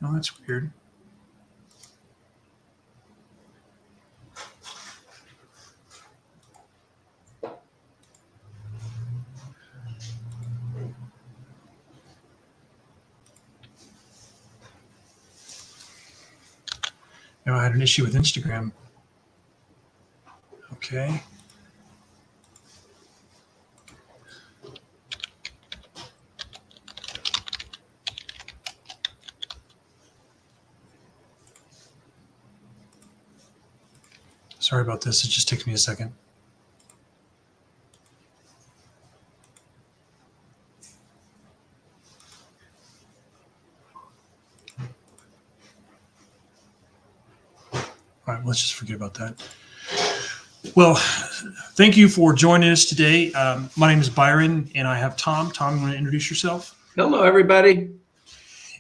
Oh, that's weird. No, I had an issue with Instagram. Okay. Sorry about this. It just takes me a second. All right, let's just forget about that. Well, thank you for joining us today. My name is Byron, and I have Tom. Tom, you want to introduce yourself? Hello, everybody.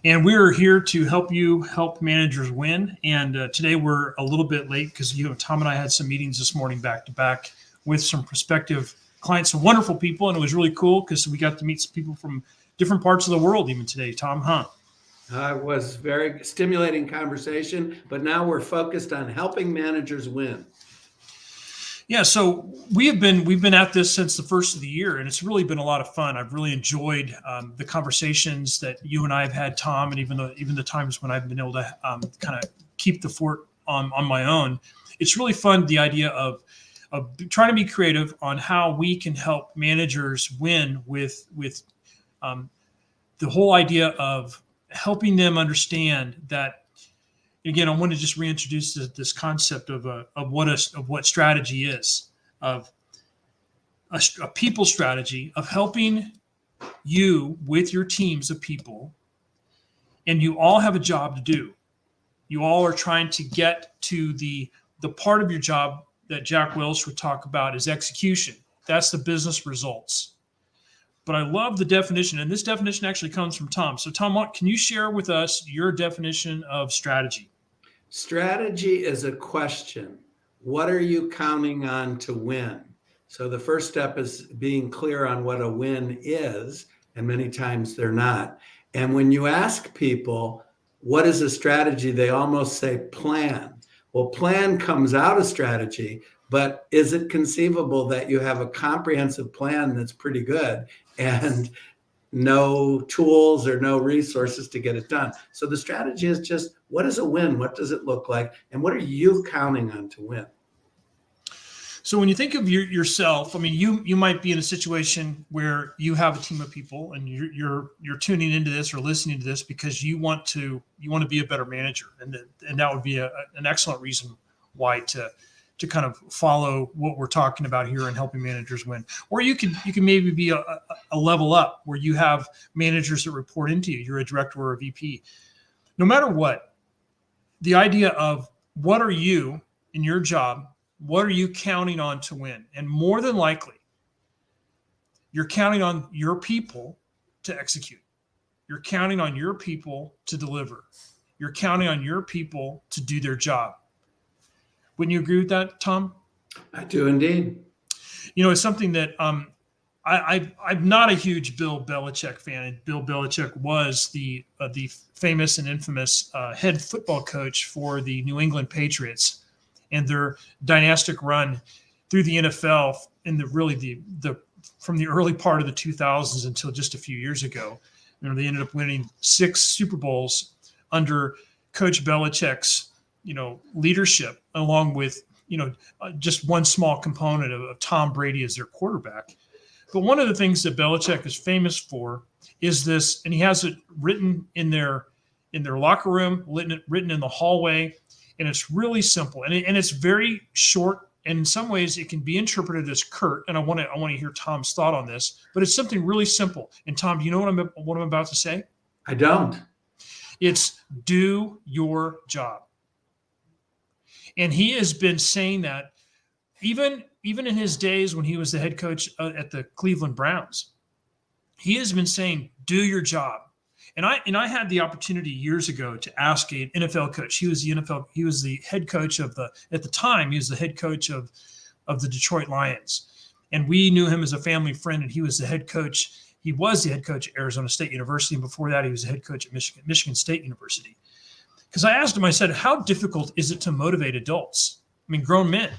And we're here to help you help managers win. And today we're a little bit late because Tom and I had some meetings this morning back to back with some prospective clients, some wonderful people, and it was really cool because we got to meet some people from different parts of the world even today. Tom, It was very stimulating conversation, but now we're focused on helping managers win. Yeah, so we've been at this since the first of the year, and it's really been a lot of fun. I've really enjoyed the conversations that you and I have had, Tom, and even the times when I've been able to kind of keep the fort on my own. It's really fun, the idea of trying to be creative on how we can help managers win with the whole idea of helping them understand that. Again, I want to just reintroduce this concept of what strategy is, of a people strategy, of helping you with your teams of people, and you all have a job to do. You all are trying to get to the part of your job that Jack Welch would talk about is execution. That's the business results. But I love the definition, and this definition actually comes from Tom. So Tom, can you share with us your definition of strategy? Strategy is a question. What are you counting on to win? So the first step is being clear on what a win is, and many times they're not. And when you ask people, what is a strategy? They almost say plan. Well, plan comes out of strategy, but is it conceivable that you have a comprehensive plan that's pretty good and no tools or no resources to get it done? So the strategy is just, what is a win? What does it look like? And what are you counting on to win? So when you think of yourself, I mean, you might be in a situation where you have a team of people and you're tuning into this or listening to this because you want to be a better manager, and that would be an excellent reason why to kind of follow what we're talking about here and helping managers win. Or you can maybe be a level up where you have managers that report into you. You're a director or a VP. No matter what, the idea of what are you in your job, what are you counting on to win? And more than likely, you're counting on your people to execute. You're counting on your people to deliver. You're counting on your people to do their job. Wouldn't you agree with that, Tom? I do indeed. It's something that I'm not a huge Bill Belichick fan. And Bill Belichick was the famous and infamous head football coach for the New England Patriots and their dynastic run through the NFL in the from the early part of the 2000s until just a few years ago. They ended up winning 6 Super Bowls under Coach Belichick's leadership, along with just one small component of Tom Brady as their quarterback. But one of the things that Belichick is famous for is this, and he has it written in their locker room, written in the hallway, and it's really simple, and it's very short, and in some ways it can be interpreted as curt. And I want to hear Tom's thought on this, but it's something really simple. And Tom, do you know what I'm about to say? I don't. It's do your job. And he has been saying that even in his days when he was the head coach at the Cleveland Browns. He has been saying, do your job. And I had the opportunity years ago to ask an NFL coach. He was the head coach at the time, he was the head coach of the Detroit Lions. And we knew him as a family friend, and he was the head coach. He was the head coach at Arizona State University. And before that, he was the head coach at Michigan State University. Because I asked him, I said, how difficult is it to motivate adults? I mean, grown men.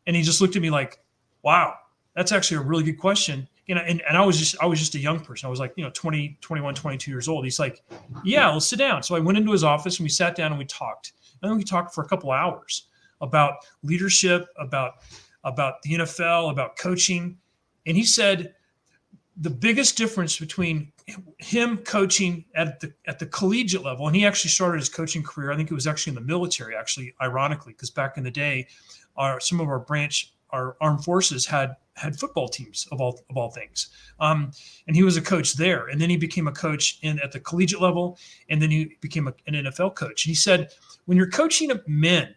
And he just looked at me like, wow, that's actually a really good question. And I was just a young person. I was like, 20, 21, 22 years old. He's like, yeah, let's sit down. So I went into his office and we sat down and we talked. And then we talked for a couple of hours about leadership, about the NFL, about coaching. And he said the biggest difference between him coaching at the collegiate level, and he actually started his coaching career, I think it was actually in the military, actually, ironically, because back in the day, some of our armed forces had football teams of all things. And he was a coach there. And then he became a coach at the collegiate level. And then he became an NFL coach. And he said, when you're coaching men,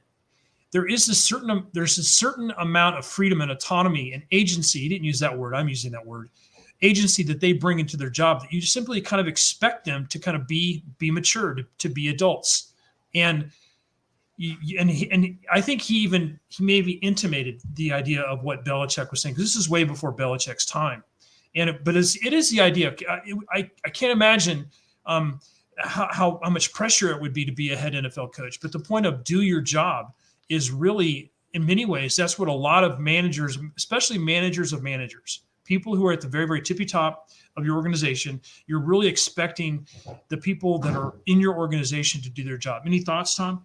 there's a certain amount of freedom and autonomy and agency. He didn't use that word. I'm using that word. Agency that they bring into their job that you simply kind of expect them to kind of be mature, to be adults. And I think he maybe intimated the idea of what Belichick was saying, because this is way before Belichick's time. But it is the idea. I can't imagine how much pressure it would be to be a head NFL coach. But the point of do your job is really, in many ways, that's what a lot of managers, especially managers of managers, people who are at the very, very tippy top of your organization, you're really expecting the people that are in your organization to do their job. Any thoughts, Tom?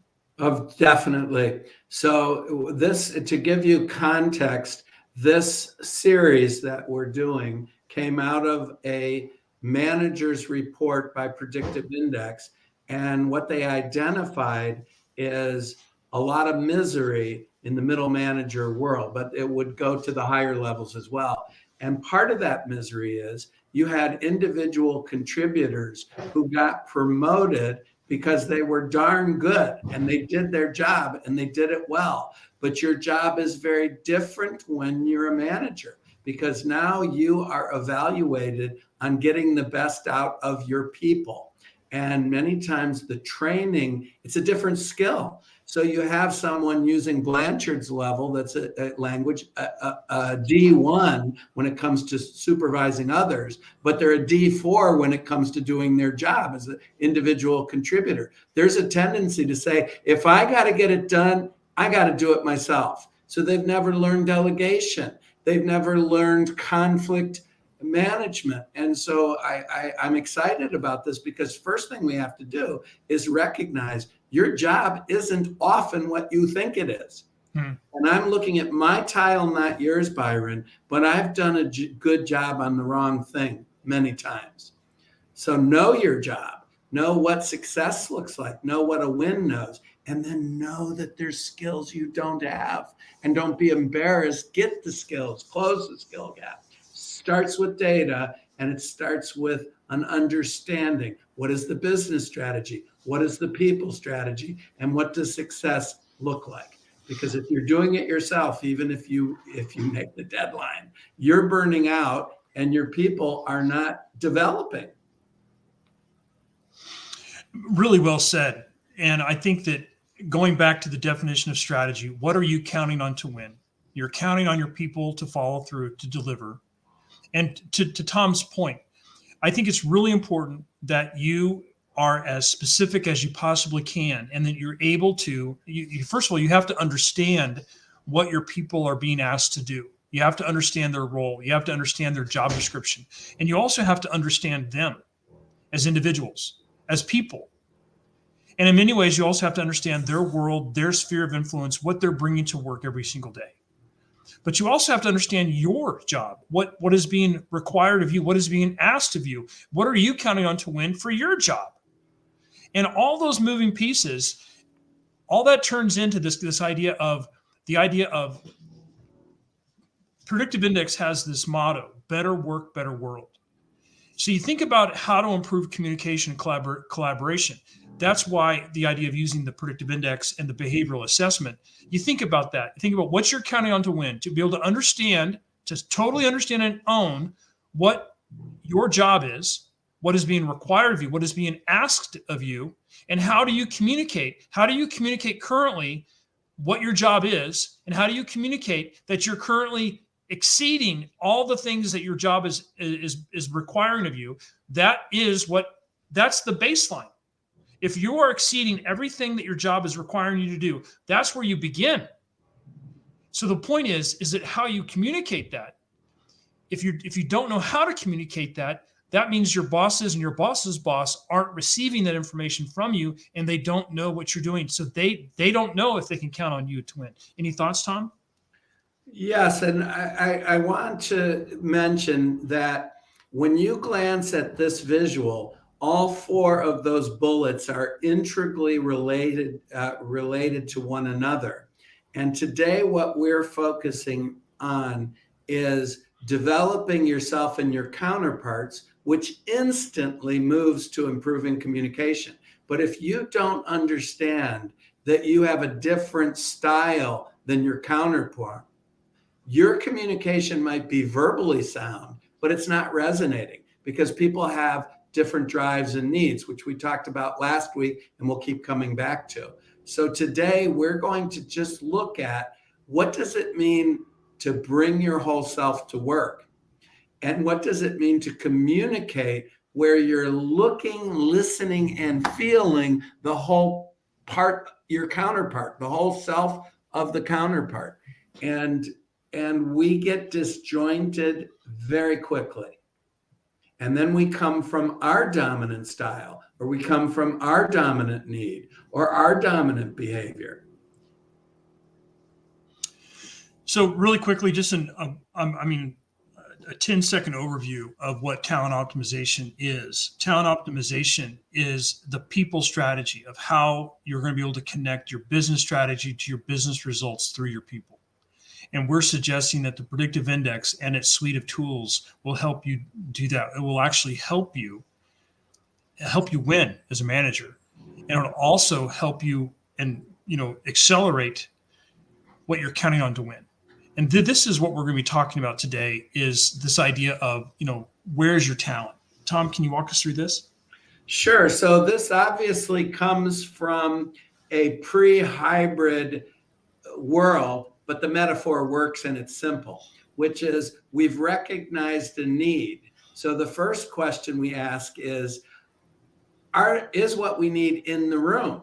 Definitely. So to give you context, this series that we're doing came out of a manager's report by Predictive Index. And what they identified is a lot of misery in the middle manager world, but it would go to the higher levels as well. And part of that misery is you had individual contributors who got promoted because they were darn good and they did their job and they did it well. But your job is very different when you're a manager, because now you are evaluated on getting the best out of your people. And many times the training, it's a different skill. So you have someone using Blanchard's level, that's a language, a D1 when it comes to supervising others, but they're a D4 when it comes to doing their job as an individual contributor. There's a tendency to say, if I got to get it done, I got to do it myself. So they've never learned delegation. They've never learned conflict management. And so I'm excited about this, because first thing we have to do is recognize your job isn't often what you think it is. And I'm looking at my tile, not yours, Byron, but I've done a good job on the wrong thing many times. So know your job, know what success looks like, know what a win knows, and then know that there's skills you don't have, and don't be embarrassed. Get the skills, close the skill gap. Starts with data, and it starts with an understanding. What is the business strategy? What is the people strategy? And what does success look like? Because if you're doing it yourself, even if you make the deadline, you're burning out and your people are not developing. Really well said. And I think that going back to the definition of strategy, what are you counting on to win? You're counting on your people to follow through, to deliver. And to Tom's point, I think it's really important that you are as specific as you possibly can, and that you're able to, first of all, you have to understand what your people are being asked to do. You have to understand their role. You have to understand their job description. And you also have to understand them as individuals, as people. And in many ways, you also have to understand their world, their sphere of influence, what they're bringing to work every single day. But you also have to understand your job, what is being required of you, what is being asked of you, what are you counting on to win for your job? And all those moving pieces, all that turns into this idea of Predictive Index has this motto: better work, better world. So you think about how to improve communication and collaboration. That's why the idea of using the Predictive Index and the behavioral assessment, you think about that. You think about what you're counting on to win, to be able to understand, to totally understand and own what your job is, what is being required of you, what is being asked of you, and how do you communicate? How do you communicate currently what your job is, and how do you communicate that you're currently exceeding all the things that your job is requiring of you? That's the baseline. If you are exceeding everything that your job is requiring you to do, that's where you begin. So the point is that how you communicate that. If you don't know how to communicate that, that means your bosses and your boss's boss aren't receiving that information from you, and they don't know what you're doing. So they don't know if they can count on you to win. Any thoughts, Tom? Yes, and I want to mention that when you glance at this visual, all four of those bullets are integrally related to one another. And today, what we're focusing on is developing yourself and your counterparts, which instantly moves to improving communication. But if you don't understand that you have a different style than your counterpart, your communication might be verbally sound, but it's not resonating because people have different drives and needs, which we talked about last week and we'll keep coming back to. So today we're going to just look at what does it mean to bring your whole self to work? And what does it mean to communicate where you're looking, listening, and feeling the whole part, your counterpart, the whole self of the counterpart. And we get disjointed very quickly. And then we come from our dominant style, or we come from our dominant need, or our dominant behavior. So really quickly, just a 10-second overview of what talent optimization is. Talent optimization is the people strategy of how you're going to be able to connect your business strategy to your business results through your people. And we're suggesting that the Predictive Index and its suite of tools will help you do that. It will actually help you win as a manager. And it'll also help you and accelerate what you're counting on to win. And this is what we're going to be talking about today, is this idea of, where's your talent? Tom, can you walk us through this? Sure. So this obviously comes from a pre-hybrid world, but the metaphor works and it's simple, which is we've recognized a need. So the first question we ask is what we need in the room?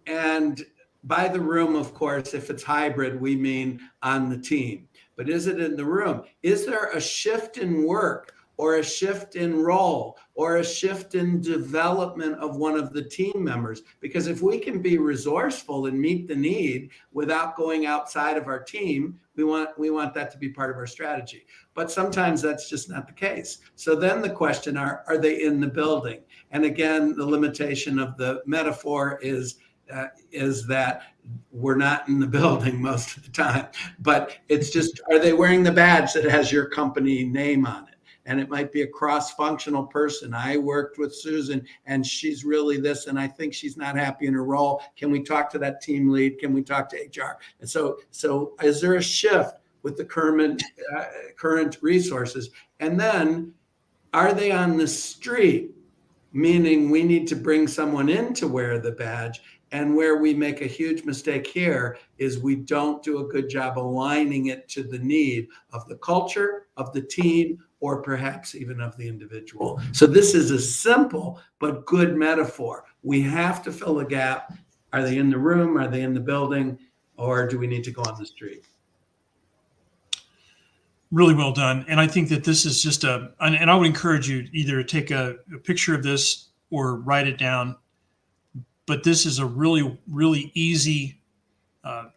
And by the room, of course, if it's hybrid, we mean on the team. But is it in the room? Is there a shift in work or a shift in role or a shift in development of one of the team members? Because if we can be resourceful and meet the need without going outside of our team, we want that to be part of our strategy. But sometimes that's just not the case. So then the question are they in the building? And again, the limitation of the metaphor is that we're not in the building most of the time, but it's just, are they wearing the badge that has your company name on it? And it might be a cross-functional person. I worked with Susan and she's really this, and I think she's not happy in her role. Can we talk to that team lead? Can we talk to HR? And so is there a shift with the current resources? And then are they on the street? Meaning we need to bring someone in to wear the badge. And where we make a huge mistake here is we don't do a good job aligning it to the need of the culture, of the team, or perhaps even of the individual. So this is a simple but good metaphor. We have to fill a gap. Are they in the room? Are they in the building? Or do we need to go on the street? Really well done. And I think that this is just and I would encourage you either to take a picture of this or write it down. But this is a really, really easy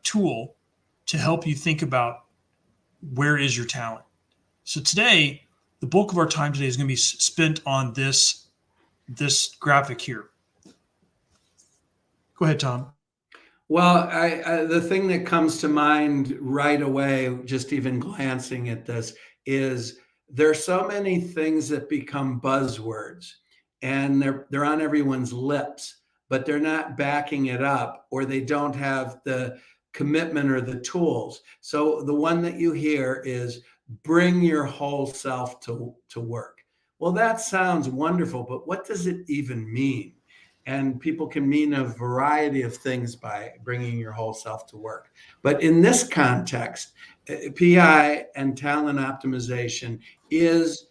tool to help you think about where is your talent. So today, the bulk of our time today is going to be spent on this graphic here. Go ahead, Tom. Well, the thing that comes to mind right away, just even glancing at this, is there are so many things that become buzzwords, and they're on everyone's lips, but they're not backing it up, or they don't have the commitment or the tools. So the one that you hear is bring your whole self to work. Well, that sounds wonderful, but what does it even mean? And people can mean a variety of things by bringing your whole self to work. But in this context, PI and talent optimization is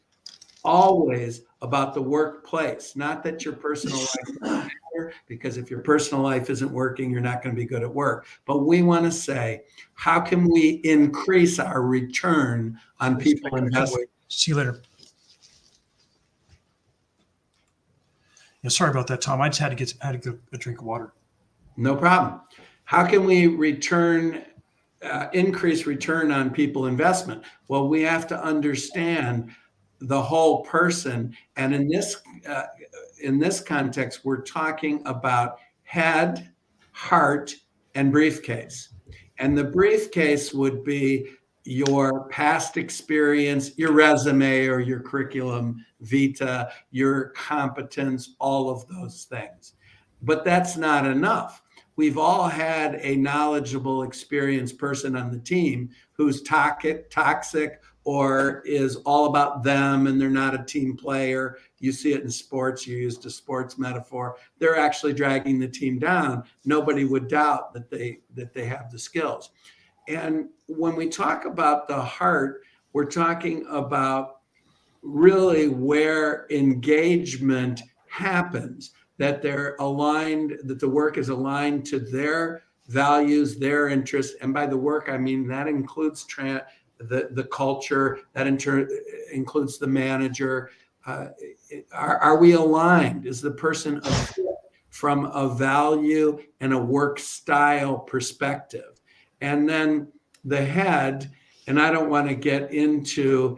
always about the workplace, not that your personal life doesn't matter, here, because if your personal life isn't working, you're not going to be good at work. But we want to say, how can we increase our return on people investing? See you later. Yeah, sorry about that, Tom. I just had to go a drink of water. No problem. How can we increase return on people investment? Well, we have to understand the whole person. And in this context, we're talking about head, heart, and briefcase. And the briefcase would be your past experience, your resume or your curriculum vitae, your competence, all of those things. But that's not enough. We've all had a knowledgeable, experienced person on the team who's toxic or is all about them and they're not a team player. You see it in sports. You used a sports metaphor. They're actually dragging the team down. Nobody would doubt that they have the skills. And when we talk about the heart, we're talking about really where engagement happens, that they're aligned, that the work is aligned to their values, their interests. And by the work, I mean that includes the culture, that includes the manager. Are we aligned? Is the person a fit from a value and a work style perspective? And then the head, and I don't want to get into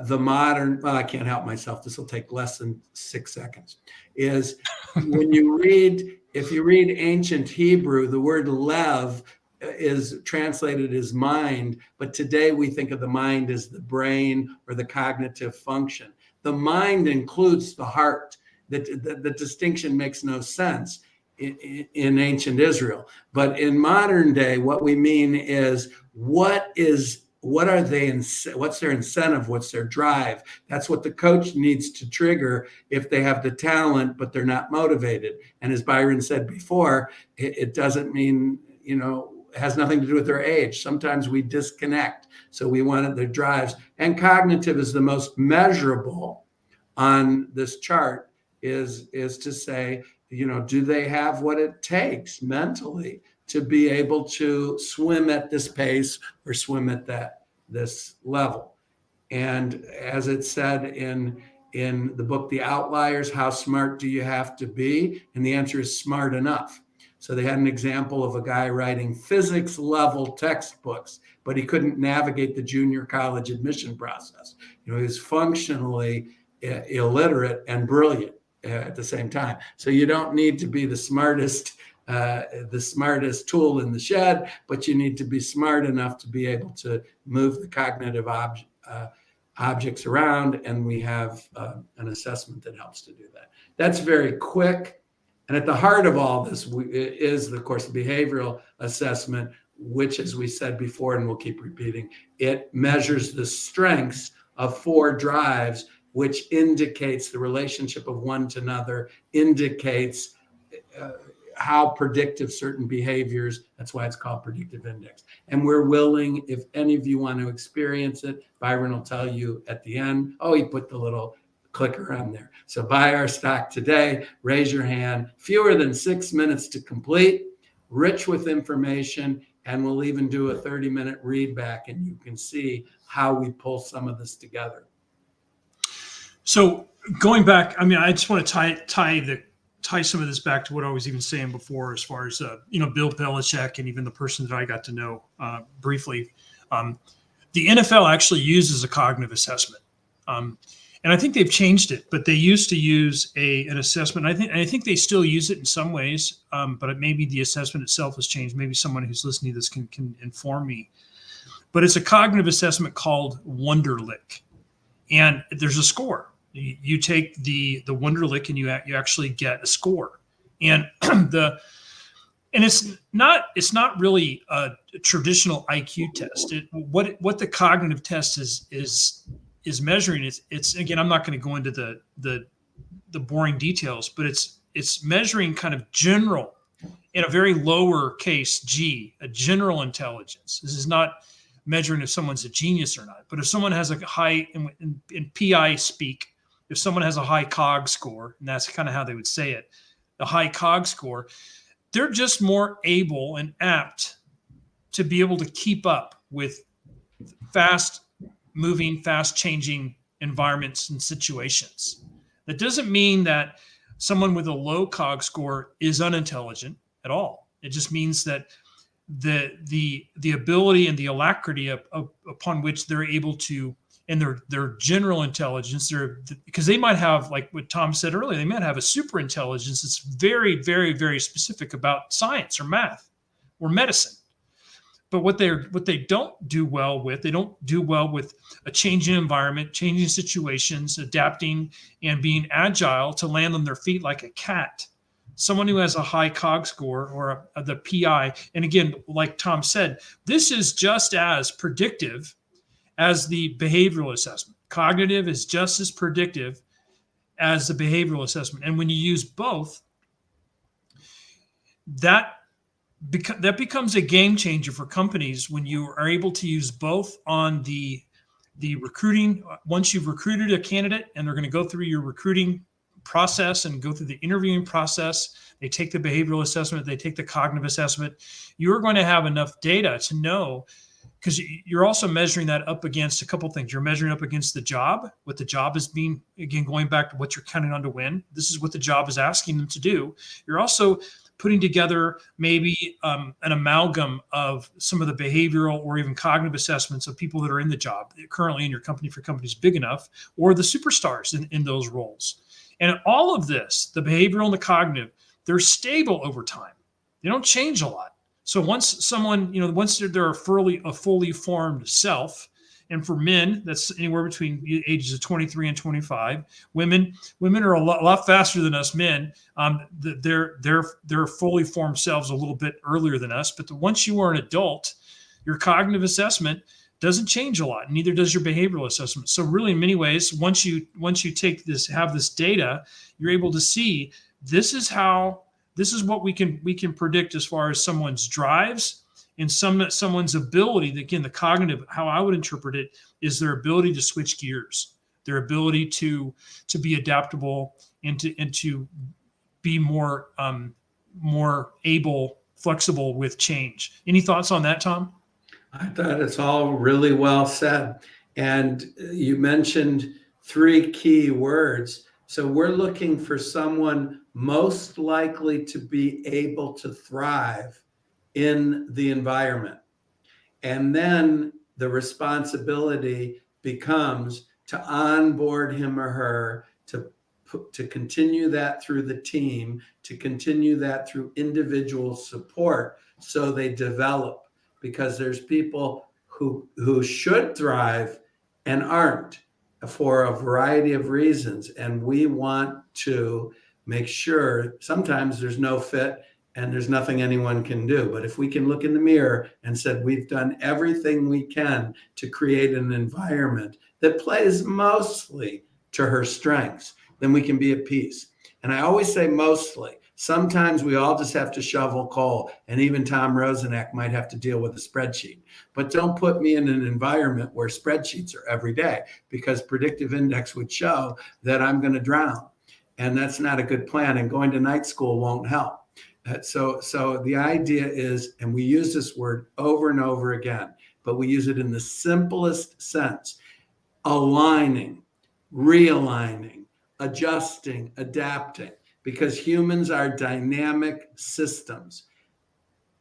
the modern, well, I can't help myself. This will take less than 6 seconds. Is when you read, if you read ancient Hebrew, the word lev is translated as mind, but today we think of the mind as the brain or the cognitive function. The mind includes the heart. The distinction makes no sense in ancient Israel. But in modern day, what we mean is what's their incentive? What's their drive? That's what the coach needs to trigger if they have the talent, but they're not motivated. And as Byron said before, it doesn't mean, it has nothing to do with their age. Sometimes we disconnect. So we wanted their drives. And cognitive is the most measurable on this chart, is to say, do they have what it takes mentally to be able to swim at this pace or swim at this level? And as it said in the book, The Outliers, how smart do you have to be? And the answer is smart enough. So they had an example of a guy writing physics level textbooks, but he couldn't navigate the junior college admission process. He was functionally illiterate and brilliant at the same time. So you don't need to be the smartest tool in the shed, but you need to be smart enough to be able to move the cognitive objects around. And we have an assessment that helps to do that. That's very quick. And at the heart of all this is, of course, the behavioral assessment, which, as we said before, and we'll keep repeating, it measures the strengths of 4 drives, which indicates the relationship of one to another, indicates how predictive certain behaviors, that's why it's called predictive index. And we're willing, if any of you want to experience it, Byron will tell you at the end. Oh, he put the little clicker on there. So buy our stock today, raise your hand, fewer than 6 minutes to complete, rich with information, and we'll even do a 30-minute read back, and you can see how we pull some of this together. So going back, I just want to tie some of this back to what I was even saying before, as far as Bill Belichick and even the person that I got to know briefly. The NFL actually uses a cognitive assessment, and I think they've changed it. But they used to use an assessment. I think they still use it in some ways, but maybe the assessment itself has changed. Maybe someone who's listening to this can inform me. But it's a cognitive assessment called Wonderlic, and there's a score. You take the Wonderlic and you actually get a score, and it's not really a traditional IQ test. What the cognitive test is measuring it's again, I'm not going to go into the boring details, but it's measuring kind of general, in a very lower case G, a general intelligence. This is not measuring if someone's a genius or not, but if someone has a high, in PI speak, if someone has a high COG score, and that's kind of how they would say it, a high COG score, they're just more able and apt to be able to keep up with fast moving, fast changing environments and situations. That doesn't mean that someone with a low COG score is unintelligent at all. It just means that the ability and the alacrity upon which they're able to, and their general intelligence, because they might have, like what Tom said earlier, they might have a super intelligence that's very, very, very specific about science or math or medicine. But what they don't do well with, they don't do well with a changing environment, changing situations, adapting, and being agile to land on their feet like a cat. Someone who has a high COG score or the PI, and again, like Tom said, this is just as predictive as the behavioral assessment. Cognitive is just as predictive as the behavioral assessment. And when you use both, that becomes a game changer for companies when you are able to use both on the recruiting. Once you've recruited a candidate and they're going to go through your recruiting process and go through the interviewing process, they take the behavioral assessment, they take the cognitive assessment, you're going to have enough data to know, because you're also measuring that up against a couple of things. You're measuring up against the job, what the job is being, again, going back to what you're counting on to win. This is what the job is asking them to do. You're also putting together maybe an amalgam of some of the behavioral or even cognitive assessments of people that are in the job currently in your company, if your company's big enough, or the superstars in those roles. And all of this, the behavioral and the cognitive, they're stable over time. They don't change a lot. So once someone, once they're a fully formed self, and for men, that's anywhere between the ages of 23 and 25. Women are a lot faster than us men. They're fully formed selves a little bit earlier than us. But once you are an adult, your cognitive assessment doesn't change a lot. Neither does your behavioral assessment. So really, in many ways, once you take this, have this data, you're able to see this is what we can predict as far as someone's drives and someone's ability. Again, the cognitive, how I would interpret it, is their ability to switch gears, their ability to be adaptable and to be more able, flexible with change. Any thoughts on that, Tom? I thought it's all really well said. And you mentioned 3 key words. So we're looking for someone most likely to be able to thrive in the environment. And then the responsibility becomes to onboard him or her, to continue that through the team, to continue that through individual support so they develop. Because there's people who should thrive and aren't for a variety of reasons. And we want to make sure sometimes there's no fit and there's nothing anyone can do. But if we can look in the mirror and said, we've done everything we can to create an environment that plays mostly to her strengths, then we can be at peace. And I always say mostly. Sometimes we all just have to shovel coal, and even Tom Rosenak might have to deal with a spreadsheet. But don't put me in an environment where spreadsheets are every day, because predictive index would show that I'm going to drown. And that's not a good plan. And going to night school won't help. So the idea is, and we use this word over and over again, but we use it in the simplest sense: aligning, realigning, adjusting, adapting. Because humans are dynamic systems.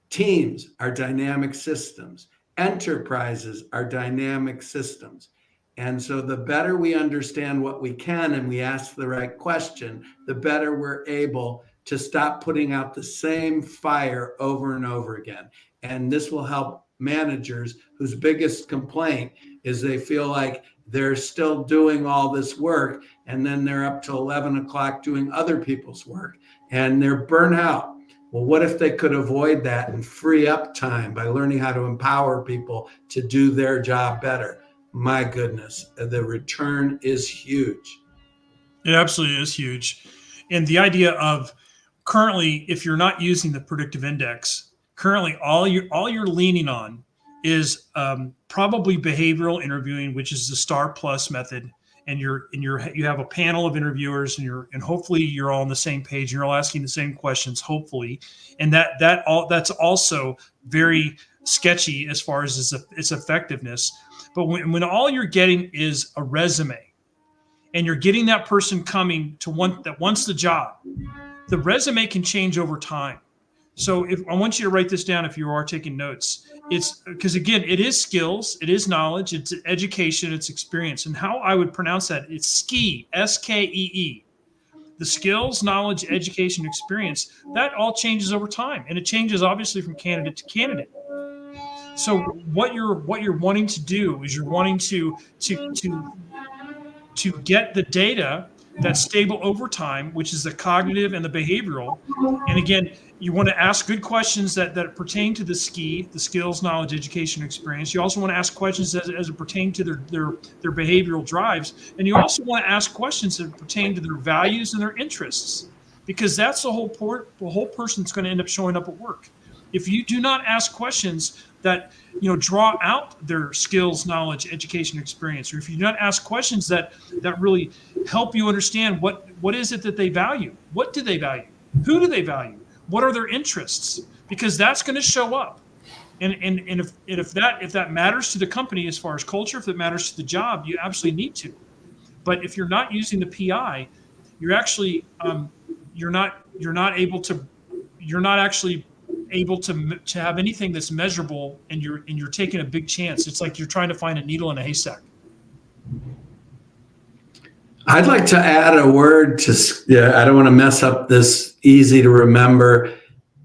Teams are dynamic systems. Enterprises are dynamic systems. And so the better we understand what we can and we ask the right question, the better we're able to stop putting out the same fire over and over again. And this will help managers whose biggest complaint is they feel like they're still doing all this work, and then they're up till 11 o'clock doing other people's work, and they're burnt out. Well, what if they could avoid that and free up time by learning how to empower people to do their job better? My goodness, the return is huge. It absolutely is huge. And the idea of currently, if you're not using the predictive index, currently all you're leaning on is probably behavioral interviewing, which is the STAR+ method, and you have a panel of interviewers, and hopefully you're all on the same page, and you're all asking the same questions, hopefully, and that's also very sketchy as far as its effectiveness. But when all you're getting is a resume, and you're getting that person coming to that wants the job, the resume can change over time. So if I want you to write this down, if you are taking notes, it's because, again, it is skills, it is knowledge, it's education, it's experience. And how I would pronounce that, it's SKEE, S-K-E-E. The skills, knowledge, education, experience, that all changes over time. And it changes obviously from candidate to candidate. So what you're wanting to do is you're wanting to get the data that's stable over time, which is the cognitive and the behavioral. And again, you want to ask good questions that pertain to the SKEE, the skills, knowledge, education, experience. You also want to ask questions as it pertains to their behavioral drives. And you also want to ask questions that pertain to their values and their interests, because that's the whole person that's going to end up showing up at work. If you do not ask questions that draw out their skills, knowledge, education, experience, or if you do not ask questions that really help you understand what is it that they value, what do they value, who do they value, what are their interests, because that's going to show up. And if that matters to the company as far as culture, if it matters to the job, you absolutely need to. But if you're not using the PI, you're actually you're not actually able to have anything that's measurable, and you're taking a big chance. It's like you're trying to find a needle in a haystack. I'd like to add a word to, I don't want to mess up this easy to remember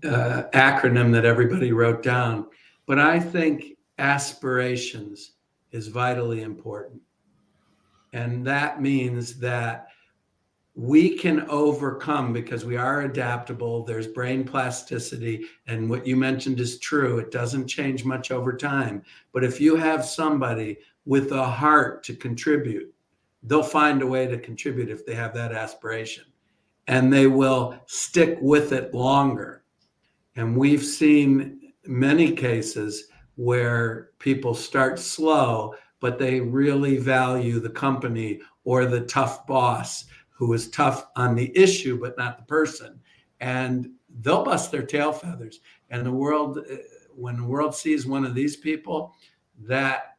acronym that everybody wrote down, but I think aspirations is vitally important. And that means that we can overcome, because we are adaptable, there's brain plasticity, and what you mentioned is true. It doesn't change much over time. But if you have somebody with a heart to contribute, they'll find a way to contribute if they have that aspiration, and they will stick with it longer. And we've seen many cases where people start slow, but they really value the company or the tough boss who is tough on the issue, but not the person. And they'll bust their tail feathers. And the world, when the world sees one of these people, that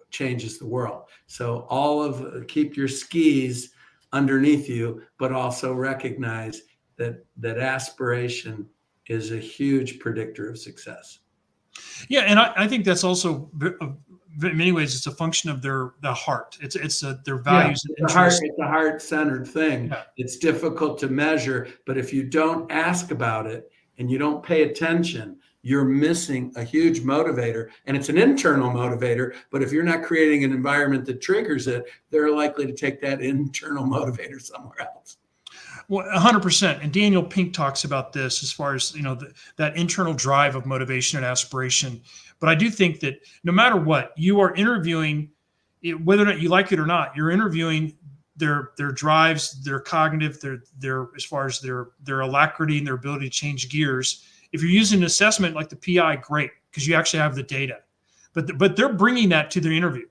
changes the world. So keep your skis underneath you, but also recognize that aspiration is a huge predictor of success. Yeah, and I think that's also, in many ways, it's a function of the heart. It's their values and interests. It's a heart-centered thing. Yeah. It's difficult to measure, but if you don't ask about it and you don't pay attention, you're missing a huge motivator. And it's an internal motivator, but if you're not creating an environment that triggers it, they're likely to take that internal motivator somewhere else. Well, 100%. And Daniel Pink talks about this as far as, that internal drive of motivation and aspiration. But I do think that no matter what, you are interviewing, whether or not you like it or not, you're interviewing their drives, their cognitive, their as far as their alacrity and their ability to change gears. If you're using an assessment like the PI, great, because you actually have the data. But they're bringing that to their interview.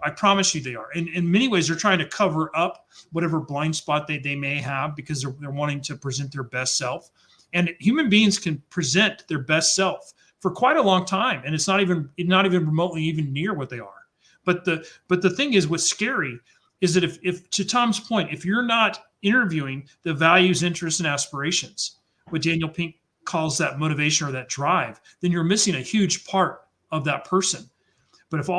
I promise you they are. In many ways, they're trying to cover up whatever blind spot they may have, because they're wanting to present their best self. And human beings can present their best self for quite a long time, and it's not even remotely even near what they are. But the thing is, what's scary is that if to Tom's point, if you're not interviewing the values, interests, and aspirations, what Daniel Pink calls that motivation or that drive, then you're missing a huge part of that person. But if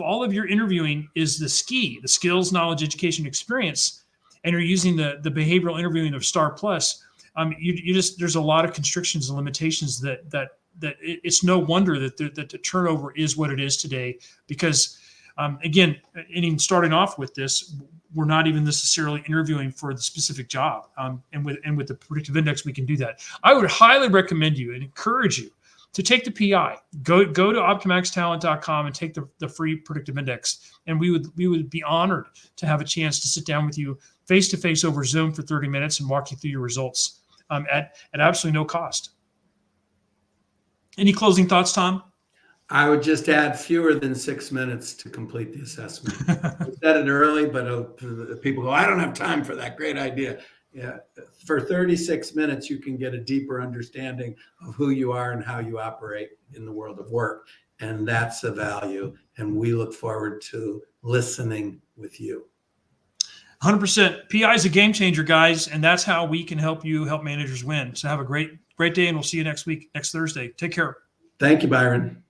all of your interviewing is the SKEE, the skills, knowledge, education, experience, and you're using the behavioral interviewing of STAR Plus, there's a lot of constrictions and limitations that it's no wonder that the turnover is what it is today. Because again, in starting off with this, we're not even necessarily interviewing for the specific job. And with the predictive index, we can do that. I would highly recommend you and encourage you to take the PI. Go to optimaxtalent.com and take the free predictive index. And we would be honored to have a chance to sit down with you face to face over Zoom for 30 minutes and walk you through your results at absolutely no cost. Any closing thoughts, Tom? I would just add fewer than 6 minutes to complete the assessment. I said it early, but people go, I don't have time for that. Great idea. Yeah, for 36 minutes, you can get a deeper understanding of who you are and how you operate in the world of work. And that's the value. And we look forward to listening with you. 100%. PI is a game changer, guys. And that's how we can help you help managers win. So have a great day. And we'll see you next week, next Thursday. Take care. Thank you, Byron.